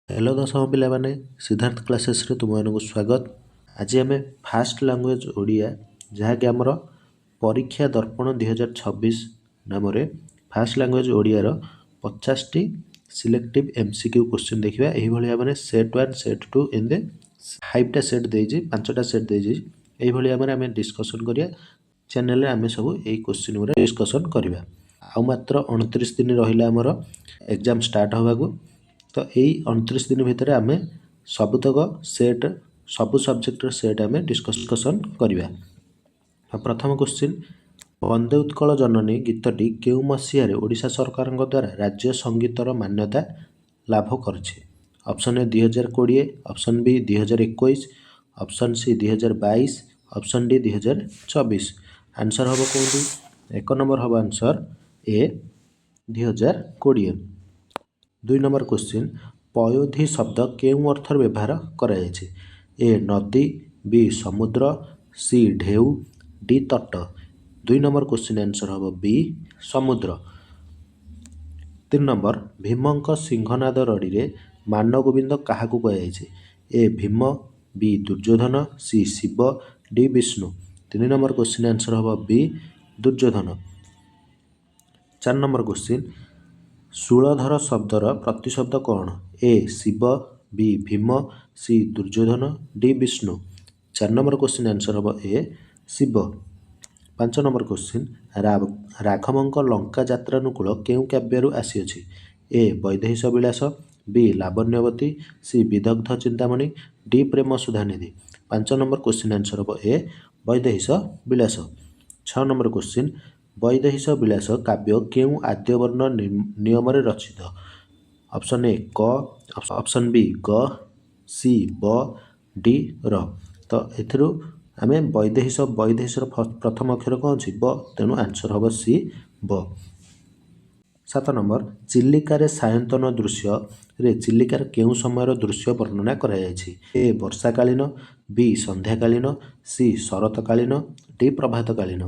Hello दशम पिला माने सिद्धार्थ क्लासेस रे तुमମାନଙ୍କୁ स्वागत। आज आम फास्ट लैंग्वेज ओडिया जहाँकि आमर परीक्षा दर्पण 2026 नाम fast language Odiyar 50 T selective MCQ question देखा। यही भाव सेट 1 सेट 2 इन दे 5टा सेट देजी 5टा सेट देजी यही भाव आम डिस्कसन करिया। चैनल आम सब यही क्वेश्चन गुरा डिस्कसन करवा। आ मात्र 29 दिन रहा आमर एग्जाम स्टार्ट होगा। तो यही 29 दिन भितर आम सबुतक सेट सबु सब्जेक्टर सेट आम डिस्कसन करवा। प्रथम क्वेश्चन, वंदे उत्कल जननी गीतटी केउ मसीह ओडिशा सरकार द्वारा राज्य संगीतर मान्यता लाभ करछि? Option A 2020, option B 2021, option C 2022, option D 2024। Answer हम कौन? एक नंबर हम आंसर ए 2020। 2 नंबर क्वेश्चन, पयोधी शब्द केउं अर्थर व्यवहार करा जायछि? ए नदी, बी समुद्र, सी ढेउ, डी तट। 2 नंबर क्वेश्चन आंसर हम बी समुद्र। 3 नंबर, भीमंक सिंहनाद रड़ी मानगोविंद क्या कहुଯାଇଛି? A Bhima, B Duryodhana, C Shiva, D Vishnu. 3 number question answer हम बी दुर्योधन। 4 नंबर क्वेश्चन, शूलधर शब्दर प्रतिशब्द कौन? A Shiva, B Bhima, C Duryodhana, D Vishnu. 4 number question answer हम ए शिव। 5 नंबर क्वेश्चन, राघवंक लंका यात्रानुकूल केउं काव्यरू आसीअछि? A Vaidehisha Vilasa, B Lavanyavati, C Vidagdha Chintamani, D Prem Sudhanidhi. 5 number question answer हम ए वैदेहीश विलास। 6 नंबर क्वेश्चन, वैदेहीश विलास काव्य केउं आद्यवर्ण नियम रचित? ऑप्शन ए क, ऑप्शन बी ग, सी ब, डी र। तो एथिरु आमे वैदेहीशर प्रथम अक्षर कौन अछि? ब, तेणु आंसर हम सी ब। 7 नंबर, चिलिकार सायंतन दृश्य रे चिलिकार केउं समयर दृश्य वर्णना करा जायछि? ए वर्षाकालीन, बी संध्याकालीन, सी शरतकालीन, डी प्रभातकालीन।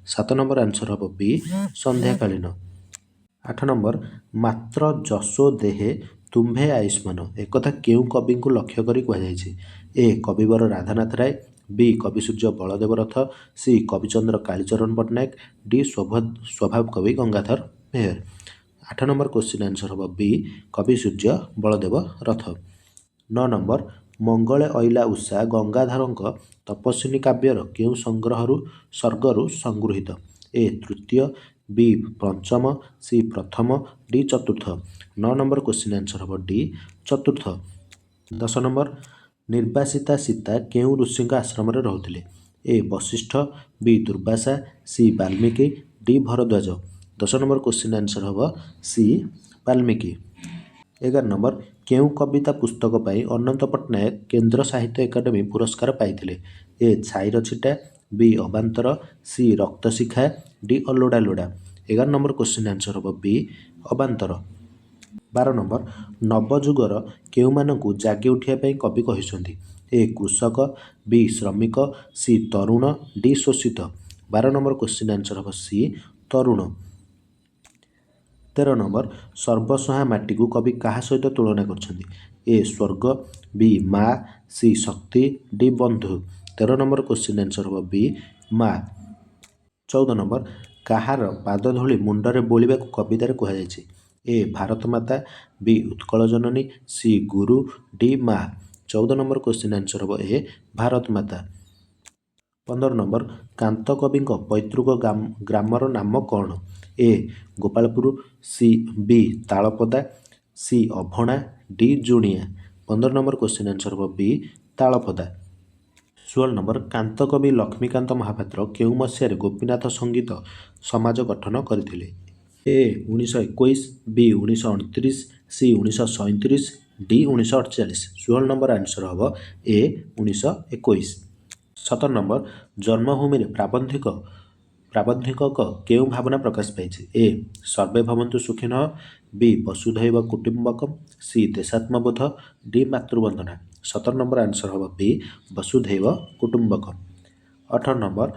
7 नंबर आंसर हम बी संध्याकालीन। 8 नंबर, मात्र जसो देहे तुम्भे आयुष्मान एकथा केउं कवि को लक्ष्य करी कुहाଯାଇଛି? ए कविवर राधानाथ राय, बी कविसूर्य बलदेव रथ, सी कविचंद्र कालीचरण पट्टनायक, डी स्वभाव कवि गंगाधर मेहर। 8 नंबर क्वेश्चन आंसर हम बी कविसूर्य बलदेव रथ। 9 नंबर, मंगले अइला उषा गंगाधरଙ୍କ तपस्विनी काव्यर केउं संग्रहरु सर्गरु संगृहीत? ए तृतीय, बी पंचम, सी प्रथम, डी चतुर्थ। 9 नंबर क्वेश्चन आंसर हम डी चतुर्थ। 10 नंबर, निर्वासिता सीता केउं ऋषिଙ୍କ आश्रमରେ ରହୁଥିଲେ? A Vashishtha, B Durvasa, C Valmiki, D Bharadwaj. 10 number question answer हम सी वाल्मीकि। 11 नंबर, केउं कविता पुस्तक पाई अनंत पट्टनायक केंद्र साहित्य एकाडेमी पुरस्कार पाइथिले? ए छाईर छिटा, बी अबांतर, सी रक्तशिखा, डी अलोड़ा लोड़ा। 11 नंबर क्वेश्चन आंसर हम बी अबांतर। 12 नंबर, नवजुगर केउमानंकु जागी उठिया पाई कवि कहिसंती? ए कृषक, बी श्रमिक, सी तरुण, डी शोषित। 12 नंबर क्वेश्चन आंसर हम सी तरुण। 13 नंबर, सर्वसहा माटी को कवि क्या सहित तुलना करछंती? ए स्वर्ग, बी माँ, सी शक्ति, डी बंधु। 13 नंबर क्वेश्चन आंसर हम बी माँ। 14 नंबर, काहार पादधूली मुंडरे बोलिबा कवितार कुहाଯାଇଛି? ए भारत माता, बी उत्कल जननी, सी गुरु, डी माँ। 14 नंबर क्वेश्चन आंसर हम ए भारत माता। 15 नंबर, कांत कवि पैतृक ग्रामर नाम कौन? ए गोपालपुर, सी बी तालपदा, सी अभणा, डी जुणिया। 15 नंबर क्वेश्चन आंसर हम बी तालपदा। 16 नंबर, कांत कवि लक्ष्मीकांत महापात्र केउं मसीहारे गोपीनाथ संगीत समाज गठन करथिले? ए 1921, बी 1929, सी 1937, डी 1948। 16 नंबर आंसर हम ए 1921। 17 नंबर, जन्मभूमि प्राबंधिक केउं भावना प्रकाश पाइछि? ए सर्वे भवन्तु सुखिनः, बी वसुधैव कुटुम्बकम, सी देशात्मबोध, डी मातृवंदना। 17 नंबर आंसर हम बी वसुधैव कुटुम्बकम। 18 नंबर,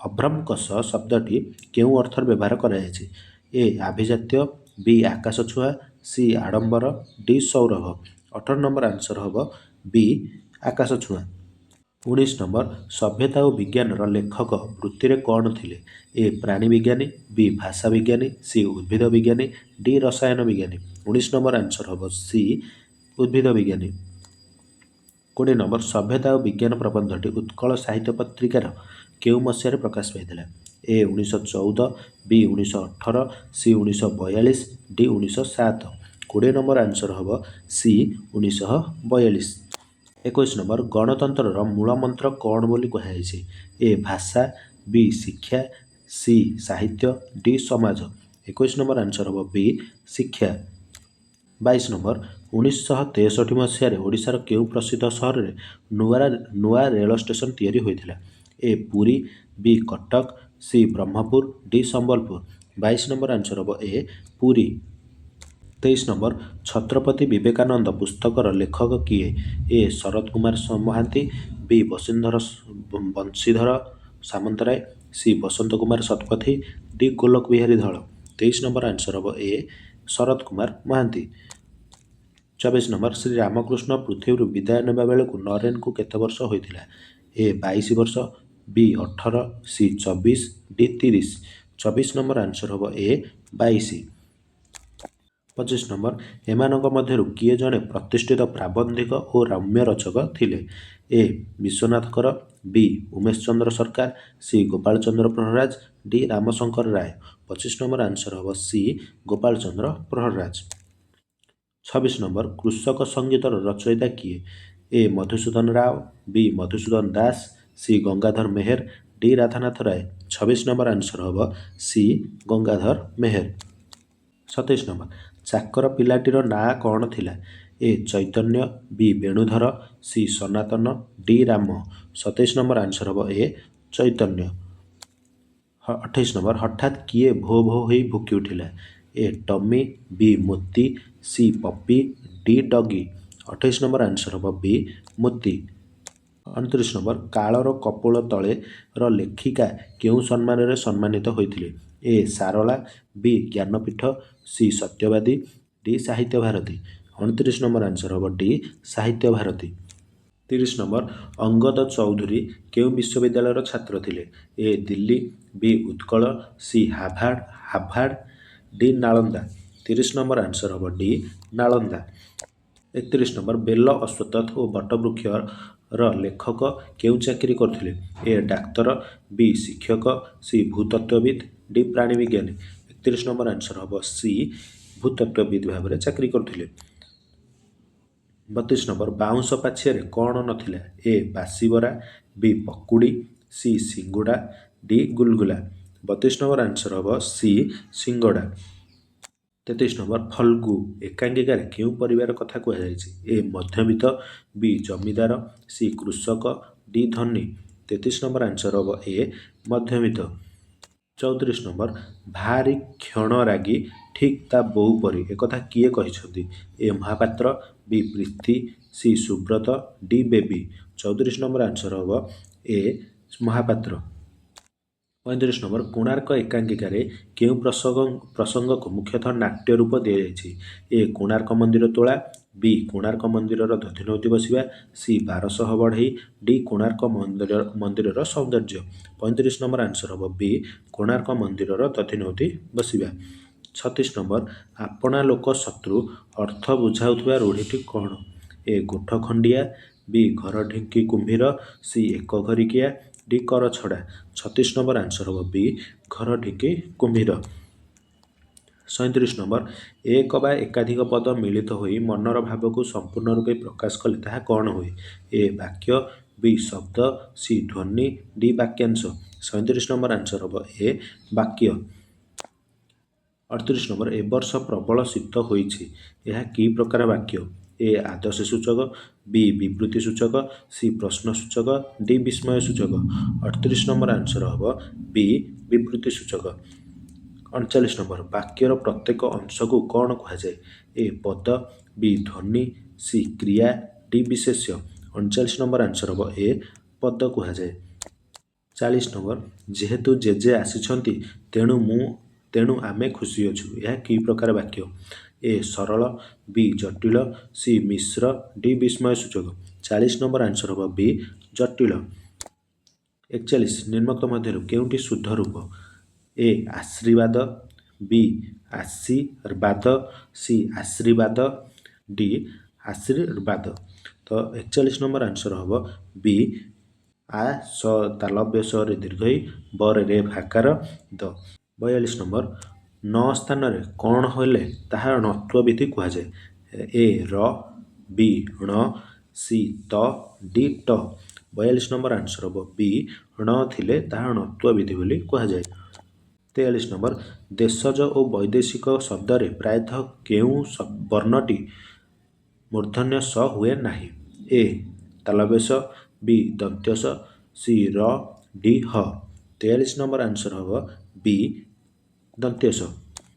अभ्रंकस शब्दटी केउं अर्थर व्यवहार कराଯାଇଛି? ए आभिजात्य, बी आकाश छुआ, सी आडंबर, डी सौरभ। 18 नंबर आंसर हम बी आकाश छुआ। 19 नंबर सभ्यता और विज्ञान लेखक वृत्ति रे कौन थिले? ए प्राणी विज्ञानी, बी भाषा विज्ञानी, सी उद्भिद विज्ञानी, डी रसायन विज्ञानी। 19 नंबर आंसर हम सी उद्भिद विज्ञानी। 20 नंबर सभ्यता और विज्ञान प्रबंधटी उत्कल साहित्य पत्रिकार केउ मसीह प्रकाश पाई? ए 1914, बी 1918, सी 1942, डी 1907। 20 नंबर आंसर हम सी 1942। 21 नंबर गणतंत्र मूल मंत्र कौन बोली कहुई? ए भाषा, बी शिक्षा, सी साहित्य, डी समाज। 21 नंबर आंसर हम बी शिक्षा। 22 नंबर 1963 मसीह ओडिशार केउ प्रसिद्ध सहर में नुआ रेल स्टेशन तैयारी होइथिला? A Puri, B Cuttack, C Brahmapur, D Sambalpur. 22 number answer हम ए पुरी। 23 नंबर छत्रपति विवेकानंद पुस्तकर लेखक किए? A Sharad Kumar Mahanti, B Banshidhar Samantaray, C Basanta Kumar Satapathy, D Golok Bihari Dhal. 23 number answer हम ए शरद कुमार महांती। 24 नंबर श्री रामकृष्ण पृथ्वी विदाय नेबा बेलू नरेन को केते वर्ष होइथिला? ए 22 वर्ष, बी 18, सी 24, डी 30। 24 नंबर आंसर हम ए 22। 25 नंबर एमानक मध्यरु किए जणे प्रतिष्ठित प्राबंधिक और रम्य रचक थिले? ए विश्वनाथ कर, बी उमेश चंद्र सरकार, सी गोपाल चंद्र प्रहराज, डी रामशंकर राय। 25 नंबर आंसर हम सी गोपाल चंद्र प्रहराज। 26 नंबर कृषक संगीतर रचयिता किए? ए मधुसूदन राव, बी मधुसूदन दास, सी गंगाधर मेहर, डी राधानाथ राय। 26 नंबर आंसर हम सी गंगाधर मेहर। 27 नंबर चाकर पिलाटीर नाँ कौन थिला? ए चैतन्य, बी वेणुधर, सी सनातन, डी राम। 27 नंबर आंसर हम ए चैतन्य। 28 नंबर हठात किए भो भो होई भुकी उठिला? ए टमी, बी मोती, सी पप्पी, डी डगी। 28 नंबर आंसर हम बी मोती। 29 नंबर कालर कपोल तले लेखिका केउ सम्मान रे सम्मानित होइथिले? ए सारला, बी ज्ञानपीठ, सी सत्यवादी, डी साहित्य भारती। 29 नंबर आंसर हम डी साहित्य भारती। 30 नंबर अंगद चौधरी केउ विश्वविद्यालय छात्र थिले? A Delhi, B Utkal, C Harvard, D Nalanda. 30 number answer हम डी नालंदा। 31 नंबर बेल अश्वत्थ और बटवृक्ष लेखक केउ चाकरी करथिले? ए डाक्तर, बी शिक्षक, सी भूतत्वविद, डी प्राणी विज्ञानी। 31 नंबर आंसर हम सी भूतत्वविद भाव में चाकरी करथिले। 32 नंबर बाउंश पाछिया कौन नथिला? ए बासीबरा, बी पकुड़ी, सी सिंगुड़ा, डी गुलगुला। 32 नंबर आंसर हम सी सिंगड़ा। 33 नंबर फल्गु एकांकिकार केउ परिवार कथा कहुई? ए मध्यवित्त, बी जमीदार, सी कृषक, डी धनी। 33 नंबर आंसर हम ए मध्यवित्त। 34 नंबर भारी क्षण रागी ठीक ता बोऊ परी एकथा किए कहिछंती? A Mahapatra, B Preeti, C Subrata, D Baby. 34 number answer हम ए महापात्र। 35 नंबर कोणार्क एकांकिकार केउ प्रसंग को मुख्यतः नाट्य रूप दि जाइछि? ए कोणार्क मंदिर तोला, बी कोणार्क मंदिर दधिनौती बसिबा, सी 1200 बढ़ई, डी कोणार्क मंदिर सौंदर्य। 35 नंबर आंसर हम बी कोणार्क मंदिर दधिनौती बसिबा। 36 नंबर आपणा लोक शत्रु अर्थ बुझाउथुबा रूढ़ीटी कौन? ए गोठ खंडिया, बी घर ढिंकी कुंभीर, सी एक घरिकिया, डी कर छड़ा। 36 नंबर आंसर हम बी घर ढिंकी कुंभीर। 37 नंबर एक बा एकाधिक पद मिलित होई मनर भाव को संपूर्ण रूपे प्रकाश कले ताहा कौन हुए? ए वाक्य, बी शब्द, सी ध्वनि, डी वाक्यांश। 37 नंबर आंसर हम ए वाक्य। 38 नंबर ए वर्ष प्रबल शीत होइछि यह कि प्रकार वाक्य? ए आदर्श सूचक, बी विवृत्ति सूचक, सी प्रश्न सूचक, डी विस्मय सूचक। 38 नंबर आंसर हम बी विवृत्ति सूचक। 39 नंबर वाक्यर प्रत्येक अंश को कौन कहुए? ए पद, बी ध्वनि, सी क्रिया, डी विशेष्य। 39 नंबर आंसर हम ए पद कहुए। 40 नंबर जेहेतु जेजे आसिछंती तेणु मु ତେଣୁ ଆମେ ଖୁସି ଅଛୁ। ଏହା କି ପ୍ରକାର ବାକ୍ୟ? ଏ ସରଳ, ବି ଜଟିଳ, ସି ମିଶ୍ର, ଡି ବିସ୍ମୟ ସୂଚକ। 40 ନମ୍ବର ଆନ୍ସର ହେବ ବି ଜଟିଳ। 41 ନିମ୍ନୋକ୍ତ ମଧ୍ୟରୁ କେଉଁଟି ଶୁଦ୍ଧ ରୂପ? ଏ ଆଶୀର୍ବାଦ, ବି ଆଶୀର୍ବାଦ, ସି ଆଶୀର୍ବାଦ, ଡି ଆଶୀର୍ବାଦ। ତ 41 ନମ୍ବର ଆନ୍ସର ହେବ ବି ଆ ସ ତାଲବ୍ୟ ରେ ଦୀର୍ଘଇ ବରେ ରେ ଭାକାର ଦ। 42 ନମ୍ବର ନ ସ୍ଥାନରେ କ'ଣ ହେଲେ ତାହା ଣତ୍ୱ ବିଧି କୁହାଯାଏ? ଏ ର, ବି ଣ, ସି ତ, ଡି ଟ। 42 ନମ୍ବର ଆନ୍ସର ହେବ ବି ଣ ଥିଲେ ତାହା ଣତ୍ୱ ବିଧି ବୋଲି କୁହାଯାଏ। 43 ନମ୍ବର ଦେଶଜ ଓ ବୈଦେଶିକ ଶବ୍ଦରେ ପ୍ରାୟତଃ କେଉଁ ବର୍ଣ୍ଣଟି ମୂର୍ଧନ୍ୟ ସ ହୁଏ ନାହିଁ? ଏ ତାଲବ୍ୟ ଶ, ବି ଦନ୍ତ୍ୟ ସ, ସି ର, ଡି ହ। 43 ନମ୍ବର ଆନ୍ସର ହେବ ବି ଦନ୍ତ୍ୟ ସ।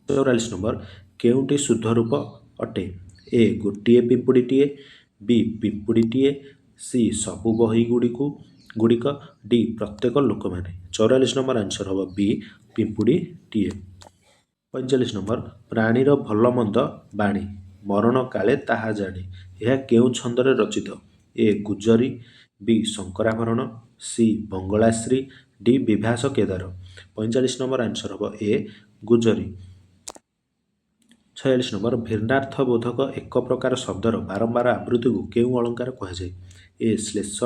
44 ନମ୍ବର କେଉଁଟି ଶୁଦ୍ଧ ରୂପ ଅଟେ? ଏ ଗୋଟିଏ ପିମ୍ପୁଡ଼ିଟିଏ, ବି ପିମ୍ପୁଡ଼ିଟିଏ, ସି ସବୁ ବହି ଗୁଡ଼ିକ, ଡି ପ୍ରତ୍ୟେକ ଲୋକମାନେ। 44 ନମ୍ବର ଆନ୍ସର ହେବ ବି ପିମ୍ପୁଡ଼ିଟିଏ। 45 ନମ୍ବର ପ୍ରାଣୀର ଭଲ ମନ୍ଦ ବାଣୀ ମରଣ କାଳେ ତାହା ଜାଣେ। ଏହା କେଉଁ ଛନ୍ଦରେ ରଚିତ? A Gujari, B Shankarabharana, C Bangalashri, D Bibhasa Kedara. 45 number answer ହେବ ଏ ଗୁଜରୀ। 46 ନମ୍ବର ଭିନ୍ନାର୍ଥ ବୋଧକ ଏକ ପ୍ରକାର ଶବ୍ଦର ବାରମ୍ବାର ଆବୃତ୍ତିକୁ କେଉଁ ଅଳଙ୍କାର କୁହାଯାଏ? ଏ ଶ୍ଲେଷ,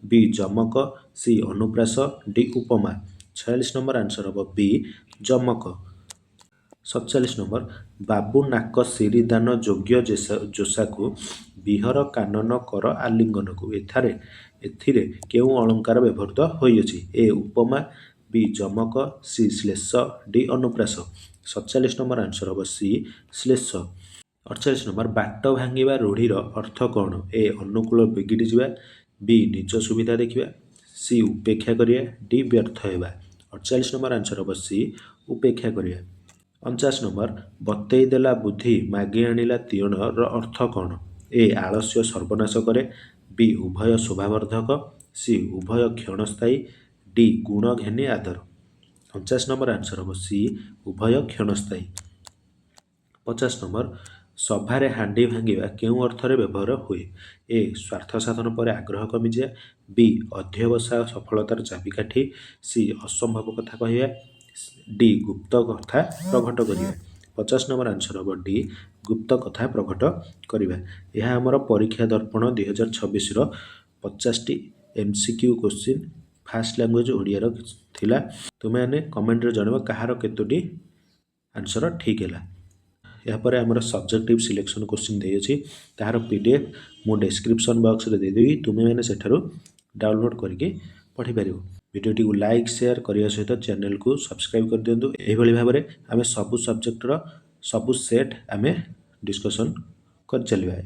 ବି ଯମକ, ସି ଅନୁପ୍ରାସ, ଡି ଉପମା। 46 ନମ୍ବର ଆନ୍ସର ହେବ ବି ଯମକ। 47 ନମ୍ବର ବାବୁ ନାକ ସିରି ଦାନ ଯୋଗ୍ୟ ଜୋସାକୁ ବିହର କାନନ କର ଆଲିଙ୍ଗନକୁ। ଏଥିରେ କେଉଁ ଅଳଙ୍କାର ବ୍ୟବହୃତ ହୋଇଅଛି? ଏ ଉପମା, ବି ଯମକ, ସି ଶ୍ଲେଷ, ଡି ଅନୁପ୍ରାସ। 47 ନମ୍ବର ଆନ୍ସର ହେବ ସି ଶ୍ଲେଷ। 48 ନମ୍ବର ବାଟ ଭାଙ୍ଗିବା ରୂଢ଼ିର ଅର୍ଥ କ'ଣ? ଏ ଅନୁକୂଳ ବିଗିଡ଼ି ଯିବା, ବି ନିଜ ସୁବିଧା ଦେଖିବା, ସି ଉପେକ୍ଷା କରିବା, ଡି ବ୍ୟର୍ଥ ହେବା। 48 ନମ୍ବର ଆନ୍ସର ହେବ ସି ଉପେକ୍ଷା କରିବା। 49 ନମ୍ବର ବତେଇ ଦେଲା ବୁଦ୍ଧି ମାଗି ଆଣିଲା ତିଅଣର ଅର୍ଥ କ'ଣ? ଏ ଆଳସ୍ୟ ସର୍ବନାଶ କରେ, ବି ଉଭୟ ଶୋଭାବର୍ଦ୍ଧକ, ସି ଉଭୟ କ୍ଷଣସ୍ଥାୟୀ, ଡି ଗୁଣ ଘେନି ଆଦର। 49 ନମ୍ବର ଆନ୍ସର ହେବ ସି ଉଭୟ କ୍ଷଣସ୍ଥାୟୀ। 50 ନମ୍ବର ସଭାରେ ହାଣ୍ଡି ଭାଙ୍ଗିବା କେଉଁ ଅର୍ଥରେ ବ୍ୟବହାର ହୁଏ? ଏ ସ୍ୱାର୍ଥ ସାଧନ ପରେ ଆଗ୍ରହ କମିଯିବା, ବି ଅଧ୍ୟବସାୟ ସଫଳତାର ଚାବିକାଠି, ସି ଅସମ୍ଭବ କଥା କହିବା, ଡି ଗୁପ୍ତ କଥା ପ୍ରଘଟ କରିବା। 50 ନମ୍ବର ଆନ୍ସର ହେବ ଡି ଗୁପ୍ତ କଥା ପ୍ରଘଟ କରିବା। ଏହା ଆମର ପରୀକ୍ଷା ଦର୍ପଣ 2026ର 50ଟି MCQ କୋଶ୍ଚିନ୍ ଫାଷ୍ଟ ଲାଙ୍ଗୁଏଜ ଓଡ଼ିଆର ଥିଲା। ତୁମେମାନେ କମେଣ୍ଟରେ ଜଣାଇବ କାହାର କେତୋଟି ଆନ୍ସର ଠିକ୍ ହେଲା। ଏହାପରେ ଆମର ସବଜେକ୍ଟିଭ ସିଲେକ୍ସନ କୋଶ୍ଚିନ୍ ଦେଇଅଛି, ତାହାର PDF ମୁଁ ଡେସ୍କ୍ରିପସନ୍ ବକ୍ସରେ ଦେଇଦେବି, ତୁମେମାନେ ସେଠାରୁ ଡାଉନଲୋଡ଼ କରିକି ପଢ଼ିପାରିବ। ଭିଡ଼ିଓଟିକୁ ଲାଇକ୍ ସେୟାର କରିବା ସହିତ ଚ୍ୟାନେଲକୁ ସବସ୍କ୍ରାଇବ୍ କରିଦିଅନ୍ତୁ। ଏହିଭଳି ଭାବରେ ଆମେ ସବୁ ସବଜେକ୍ଟର ସବୁ ସେଟ୍ ଆମେ ଡିସ୍କସନ୍ କରିଚାଲିବା।